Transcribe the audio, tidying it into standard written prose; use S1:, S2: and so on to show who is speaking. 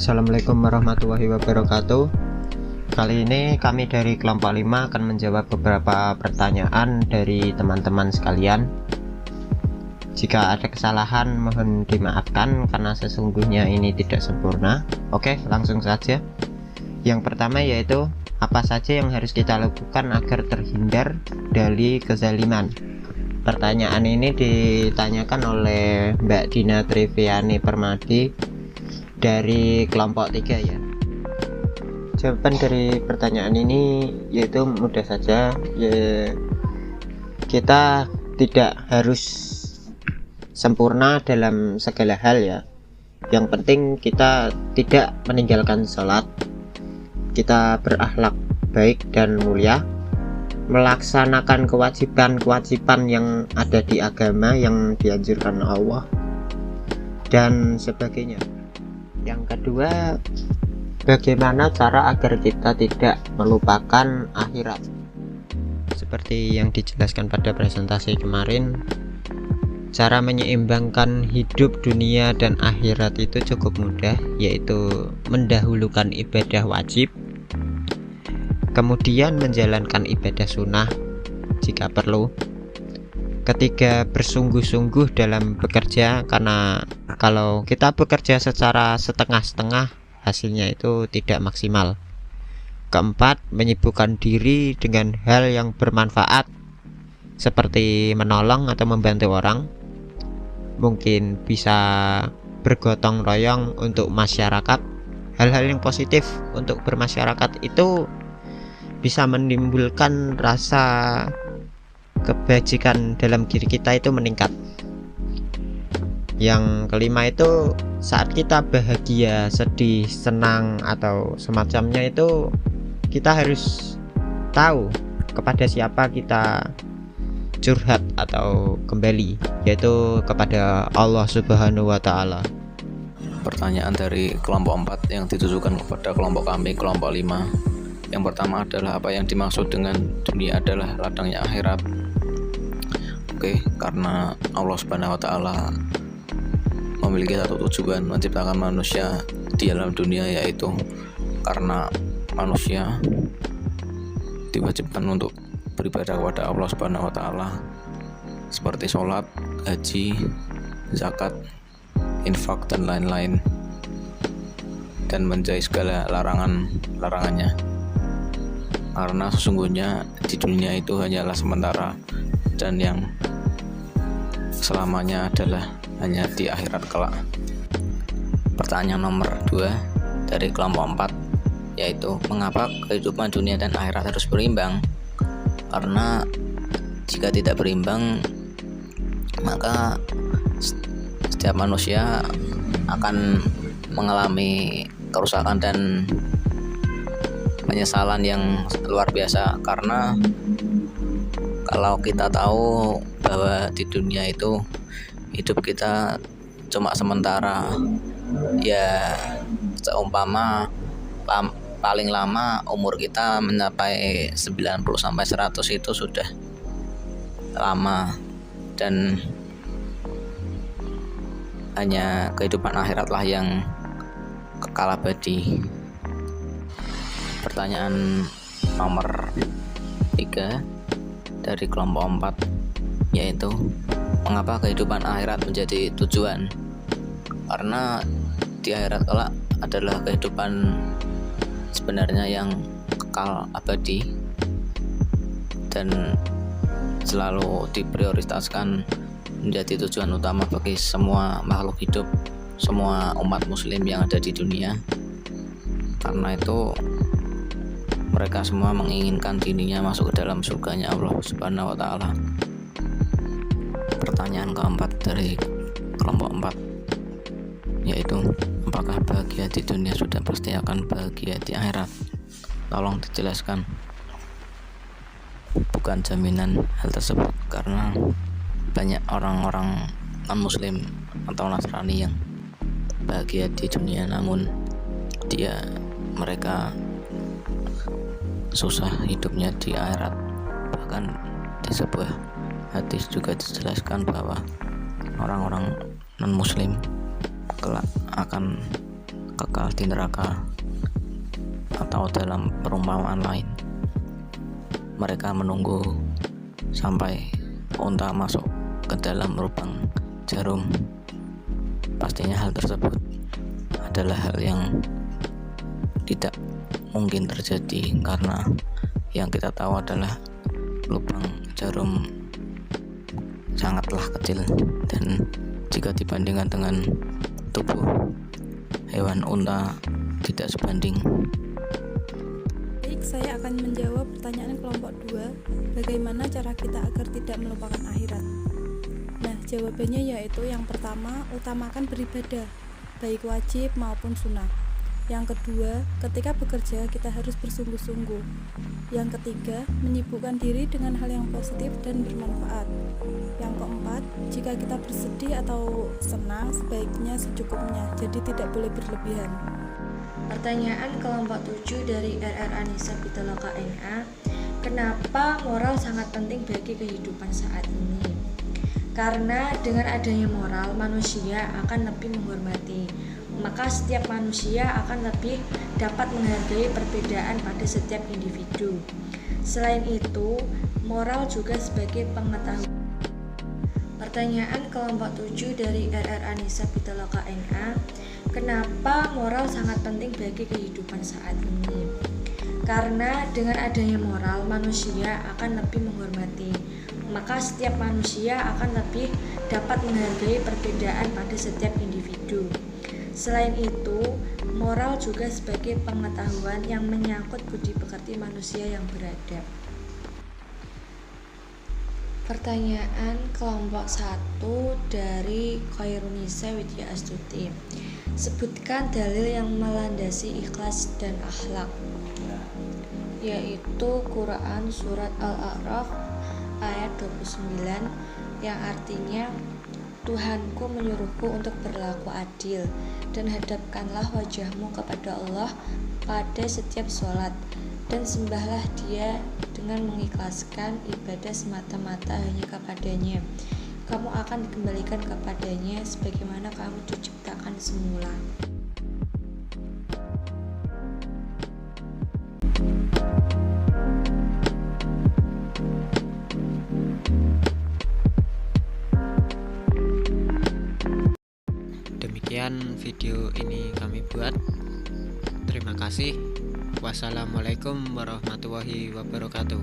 S1: Assalamualaikum warahmatullahi wabarakatuh. Kali ini kami dari kelompok 5 akan menjawab beberapa pertanyaan dari teman-teman sekalian. Jika ada kesalahan mohon dimaafkan karena sesungguhnya ini tidak sempurna. Oke, langsung saja. Yang pertama yaitu apa saja yang harus kita lakukan agar terhindar dari kezaliman. Pertanyaan ini ditanyakan oleh Mbak Dina Triviani Permadi dari kelompok 3 ya. Jawaban dari pertanyaan ini yaitu mudah saja ya, kita tidak harus sempurna dalam segala hal ya. Yang penting kita tidak meninggalkan sholat, kita berakhlak baik dan mulia, melaksanakan kewajiban-kewajiban yang ada di agama yang dianjurkan Allah dan sebagainya. Yang kedua, bagaimana cara agar kita tidak melupakan akhirat? Seperti yang dijelaskan pada presentasi kemarin, cara menyeimbangkan hidup dunia dan akhirat itu cukup mudah, yaitu mendahulukan ibadah wajib, kemudian menjalankan ibadah sunnah jika perlu. Ketiga, bersungguh-sungguh dalam bekerja, karena kalau kita bekerja secara setengah-setengah hasilnya itu tidak maksimal. Keempat, menyibukkan diri dengan hal yang bermanfaat seperti menolong atau membantu orang. Mungkin bisa bergotong royong untuk masyarakat. Hal-hal yang positif untuk bermasyarakat itu bisa menimbulkan rasa kebajikan dalam diri kita itu meningkat. Yang kelima itu saat kita bahagia, sedih, senang atau semacamnya itu kita harus tahu kepada siapa kita curhat atau kembali, yaitu kepada Allah Subhanahu wa Ta'ala.
S2: Pertanyaan dari kelompok 4 yang ditujukan kepada kelompok kami, kelompok 5. Yang pertama adalah apa yang dimaksud dengan dunia adalah ladangnya akhirat. Oke, karena Allah Subhanahu wa Ta'ala memiliki satu tujuan menciptakan manusia di alam dunia, yaitu karena manusia diwajibkan untuk beribadah kepada Allah Subhanahu wa Ta'ala seperti sholat, haji, zakat, infak dan lain-lain, dan menjauhi segala larangannya. Karena sesungguhnya di dunia itu hanyalah sementara dan yang selamanya adalah hanya di akhirat kelak. Pertanyaan nomor 2 dari kelompok 4 yaitu mengapa kehidupan dunia dan akhirat harus berimbang? Karena jika tidak berimbang maka setiap manusia akan mengalami kerusakan dan penyesalan yang luar biasa. Karena kalau kita tahu bahwa di dunia itu hidup kita cuma sementara, ya seumpama paling lama umur kita mencapai 90-100 itu sudah lama, dan hanya kehidupan akhiratlah yang kekal abadi. Pertanyaan nomor 3 dari kelompok 4 yaitu mengapa kehidupan akhirat menjadi tujuan? Karena di akhirat kelak adalah kehidupan sebenarnya yang kekal abadi dan selalu diprioritaskan menjadi tujuan utama bagi semua makhluk hidup, semua umat muslim yang ada di dunia. Karena itu mereka semua menginginkan dirinya masuk ke dalam surganya Allah Subhanahu wa Ta'ala. Pertanyaan keempat dari kelompok 4 yaitu apakah bahagia di dunia sudah pasti akan bahagia di akhirat? Tolong dijelaskan. Bukan jaminan hal tersebut, karena banyak orang-orang non-muslim atau Nasrani yang bahagia di dunia namun mereka susah hidupnya di akhirat. Bahkan di sebuah hadis juga dijelaskan bahwa orang-orang non-muslim kelak akan kekal di neraka. Atau dalam perumpamaan lain, mereka menunggu sampai unta masuk ke dalam lubang jarum. Pastinya hal tersebut adalah hal yang tidak mungkin terjadi, karena yang kita tahu adalah lubang jarum sangatlah kecil, dan jika dibandingkan dengan tubuh hewan unta tidak sebanding.
S3: Baik, saya akan menjawab pertanyaan kelompok 2, bagaimana cara kita agar tidak melupakan akhirat. Nah, jawabannya yaitu yang pertama, utamakan beribadah, baik wajib maupun sunnah. Yang kedua, ketika bekerja kita harus bersungguh-sungguh. Yang ketiga, menyibukkan diri dengan hal yang positif dan bermanfaat. Yang keempat, jika kita bersedih atau senang sebaiknya secukupnya, jadi tidak boleh berlebihan.
S4: Pertanyaan kelompok 7 dari RR Anissa Pitaloka NA, kenapa moral sangat penting bagi kehidupan saat ini? Karena dengan adanya moral, manusia akan lebih menghormati, maka setiap manusia akan lebih dapat menghargai perbedaan pada setiap individu. Selain itu, moral juga sebagai pengetahuan. Pertanyaan kelompok 7 dari RR Anissa Pitaloka NA, kenapa moral sangat penting bagi kehidupan saat ini? Karena dengan adanya moral, manusia akan lebih menghormati, maka setiap manusia akan lebih dapat menghargai perbedaan pada setiap individu. Selain itu, moral juga sebagai pengetahuan yang menyangkut budi pekerti manusia yang beradab. Pertanyaan kelompok 1 dari Khairunisa Widya Astuti, sebutkan dalil yang melandasi ikhlas dan akhlak. Yaitu Quran Surat Al-A'raf ayat 29 yang artinya, Tuhanku menyuruhku untuk berlaku adil, dan hadapkanlah wajahmu kepada Allah pada setiap sholat, dan sembahlah Dia dengan mengikhlaskan ibadah semata-mata hanya kepadanya. Kamu akan dikembalikan kepadanya sebagaimana kamu diciptakan semula.
S1: Demikian video ini kami buat. Terima kasih. Wassalamualaikum warahmatullahi wabarakatuh.